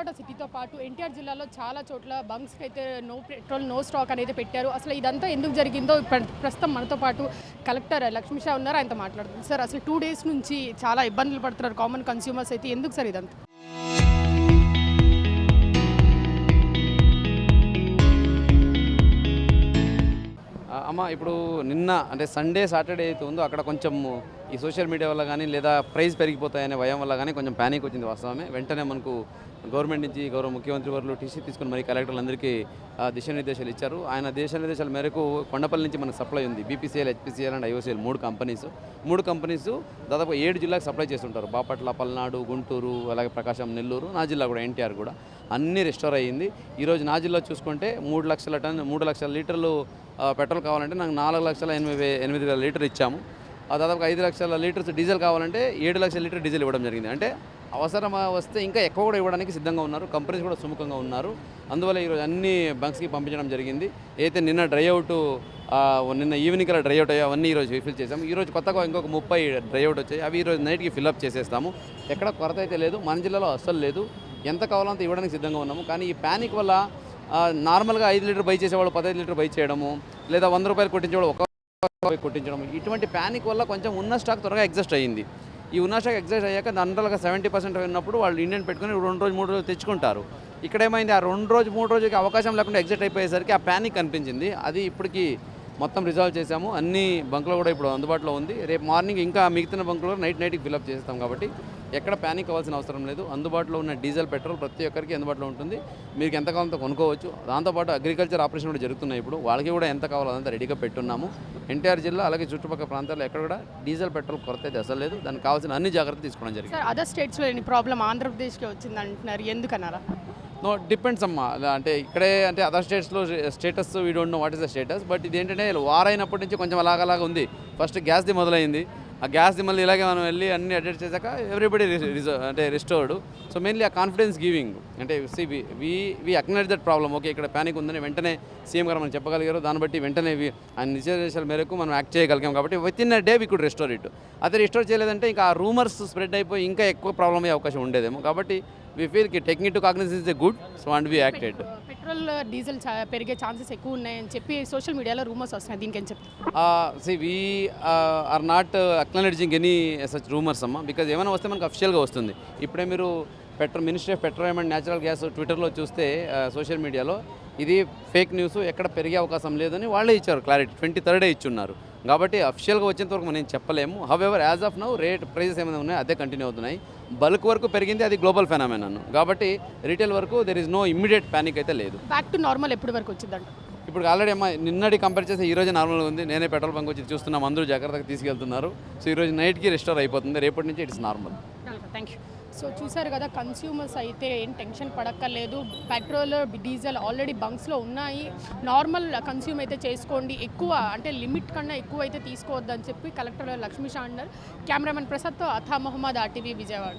విజయవాడ సిటీతో పాటు ఎన్టీఆర్ జిల్లాలో చాలా చోట్ల బంక్స్కి అయితే నో పెట్రోల్ నో స్టాక్ అనేది పెట్టారు. అసలు ఇదంతా ఎందుకు జరిగిందో ప్రస్తుతం మనతో పాటు కలెక్టర్ లక్ష్మీషా ఉన్నారు, ఆయనతో మాట్లాడుతుంది. సార్, అసలు 2 days నుంచి చాలా ఇబ్బందులు పడుతున్నారు కామన్ కన్స్యూమర్స్ అయితే, ఎందుకు సార్ ఇదంతా? అమ్మ, ఇప్పుడు నిన్న అంటే సండే సాటర్డే అయితే ఉందో అక్కడ కొంచెం ఈ సోషల్ మీడియా వల్ల కానీ లేదా ప్రైస్ పెరిగిపోతాయనే భయం వల్ల కానీ కొంచెం ప్యానిక్ వచ్చింది. వాస్తవమే. వెంటనే మనకు గవర్నమెంట్ నుంచి గౌరవ ముఖ్యమంత్రి వారు టీసీ తీసుకుని మరి కలెక్టర్లందరికీ దిశానిర్దేశాలు ఇచ్చారు. ఆయన దిశానిర్దేశాల మేరకు కొండపల్లి నుంచి మనకు సప్లై ఉంది. బీపీసీఎల్, హెచ్పీసీఎల్ అండ్ ఐఓసీఎల్ మూడు కంపెనీస్ దాదాపు 7 జిల్లాలకు సప్లై చేస్తుంటారు. బాపట్ల, పల్నాడు, గుంటూరు, అలాగే ప్రకాశం, నెల్లూరు, నా జిల్లా కూడా ఎన్టీఆర్ కూడా అన్నీ రెస్టోర్ అయ్యింది. ఈరోజు నా జిల్లా చూసుకుంటే 3 లక్షల లీటర్లు పెట్రోల్ కావాలంటే నాకు 4,88,000 లీటర్ ఇచ్చాము. దాదాపు 5 లక్షల లీటర్స్ డీజిల్ కావాలంటే 7 లక్షల లీటర్ డీజిల్ ఇవ్వడం జరిగింది. అంటే అవసరం వస్తే ఇంకా ఎక్కువ కూడా ఇవ్వడానికి సిద్ధంగా ఉన్నారు. కంపెనీస్ కూడా సుముఖంగా ఉన్నారు. అందువల్ల ఈరోజు అన్ని బంక్స్కి పంపించడం జరిగింది. అయితే నిన్న నిన్న ఈవినింగ్ అలా డ్రై అవుట్ అయ్యాయి, అవన్నీ ఈరోజు రీఫిల్ చేసాము. ఈరోజు కొత్తగా ఇంకొక 30 డ్రై అవుట్ వచ్చాయి. అవి ఈరోజు నైట్కి ఫిల్అప్ చేసేస్తాము. ఎక్కడ కొరత అయితే లేదు, మన జిల్లాలో అస్సలు లేదు. ఎంత కావాలంత ఇవ్వడానికి సిద్ధంగా ఉన్నాము. కానీ ఈ ప్యానిక్ వల్ల నార్మల్గా 5 లీటర్ బై చేసేవాళ్ళు 15 లీటర్ బై చేయడము, లేదా 100 రూపాయలు కొట్టించేవాళ్ళు 1 రూపాయి కొట్టించడం, ఇటువంటి ప్యానిక్ వల్ల కొంచెం ఉన్న స్టాక్ త్వరగా ఎగ్జాస్ట్ అయ్యింది. ఈ ఉన్న స్టాక్ ఎగ్జాస్ట్ అయ్యాక జనరల్గా 70% ఉన్నప్పుడు వాళ్ళు ఇండియన్ పెట్టుకుని 2 రోజు 3 రోజులు తెచ్చుకుంటారు. ఇక్కడ ఏమైంది, ఆ 2 రోజు 3 రోజులకి అవకాశం లేకుండా ఎగ్జిట్ అయిపోయేసరికి ఆ ప్యానిక్ అనిపించింది. అది ఇప్పటికి మొత్తం రిజాల్వ్ చేసాము. అన్ని బంకులు కూడా ఇప్పుడు అందుబాటులో ఉంది. రేపు మార్నింగ్ ఇంకా మిగతా బంకులు నైట్కి ఫిల్అప్ చేస్తాం. కాబట్టి ఎక్కడ ప్యానిక్ అవ్వాల్సిన అవసరం లేదు. అందుబాటులో ఉన్న డీజిల్, పెట్రోల్ ప్రతి ఒక్కరికి అందుబాటులో ఉంటుంది. మీకు ఎంత కావాలంతో కొనుక్కోవచ్చు. దాంతోపాటు అగ్రికల్చర్ ఆపరేషన్ కూడా జరుగుతున్నాయి. ఇప్పుడు వాళ్ళకి కూడా ఎంత కావాలో అదంతా రెడీగా పెట్టున్నాము. ఎన్టీఆర్ జిల్లా అలాగే చుట్టుపక్కల ప్రాంతాల్లో ఎక్కడ కూడా డీజిల్, పెట్రోల్ కొరత అయితే అసలు లేదు. దానికి కావాల్సిన అన్ని జాగ్రత్తలు తీసుకోవడం జరిగింది. అదర్ స్టేట్స్లో ఎన్ని ప్రాబ్లం ఆంధ్రప్రదేశ్కి వచ్చింది అంటున్నారు, ఎందుకన్నారా? నో, డిపెండ్స్ అమ్మా. అంటే ఇక్కడే అంటే అదర్ స్టేట్స్లో status we don't know what is the status. But ఇది ఏంటంటే వార్ అయినప్పటి నుంచి కొంచెం అలాగలాగా ఉంది. ఫస్ట్ గ్యాస్ది మొదలైంది. ఆ గ్యాస్ది మళ్ళీ ఇలాగే మనం వెళ్ళి అన్ని అడ్జస్ట్ చేశాక ఎవ్రీబడి రిస్టోర్డ్. సో మెయిన్లీ ఆ కాన్ఫిడెన్స్ గివింగ్ అంటే వి అక్నాలెడ్జ్ దట్ ప్రాబ్లమ్. ఓకే, ఇక్కడ ప్యానిక్ ఉందని వెంటనే సీఎం గారు మనం చెప్పగలిగారు. దాన్ని బట్టి వెంటనే ఆయన నిర్దేశాల మేరకు మనం యాక్ట్ చేయగలిగాం. కాబట్టి with in a day we could restore it. అదే రిస్టోర్ చేయలేదంటే ఇంకా ఆ రూమర్స్ స్ప్రెడ్ అయిపోయి ఇంకా ఎక్కువ ప్రాబ్లం అయ్యే అవకాశం ఉండేదేమో. కాబట్టి we feel taking it to cognizance is a good, so and we acted. Petrol, diesel పెరిగే ఛాన్సెస్ ఎక్కువ ఉన్నాయని చెప్పి సోషల్ మీడియాలో రూమర్స్ వస్తున్నాయి. దీనికి ఏం చెప్తారు? See, we are not acknowledging any such rumors అమ్మా. బికాజ్ ఏమైనా వస్తే మనకు అఫిషియల్గా వస్తుంది. ఇప్పుడే మీరు ministry of petroleum and natural gas ట్విట్టర్లో చూస్తే సోషల్ మీడియాలో ఇది ఫేక్ న్యూస్, ఎక్కడ పెరిగే అవకాశం లేదని వాళ్ళే ఇచ్చారు క్లారిటీ. 23rd ఇచ్చున్నారు. కాబట్టి అఫిషియల్గా వచ్చేంత వరకు మనం చెప్పలేము. However as of now prices ఏమైనా ఉన్నాయో అదే కంటిన్యూ అవుతున్నాయి. బల్క్ వరకు పెరిగింది, అది గ్లోబల్ ఫెనామినన్. కాబట్టి రీటైల్ వరకు there is no immediate panic అయితే లేదు. బ్యాక్ టు నార్మల్ ఎప్పటి వరకు వచ్చిందంట? ఇప్పుడు ఆల్రెడీ అమ్మా నిన్నటి కంపేర్ చేస్తే ఈరోజు నార్మల్గా ఉంది. నేనే పెట్రోల్ బంక్ వచ్చి చూస్తున్నాం, అందరూ జాగ్రత్తగా తీసుకెళ్తున్నారు. సో ఈరోజు నైట్కి రిస్టోర్ అయిపోతుంది. రేపటి నుంచి it's normal. Thank you. So చూసారు కదా, కన్స్యూమర్స్ అయితే ఏం టెన్షన్ పడక్కర్లేదు. పెట్రోల్, డీజిల్ ఆల్రెడీ బంక్స్లో ఉన్నాయి. నార్మల్ కన్స్యూమ్ అయితే చేసుకోండి. ఎక్కువ అంటే లిమిట్ కన్నా ఎక్కువ అయితే తీసుకోవద్దని చెప్పి కలెక్టర్ లక్ష్మీషా అన్నారు. కెమెరామెన్ ప్రసాద్తో అథా మొహమ్మద్, RTV విజయవాడ.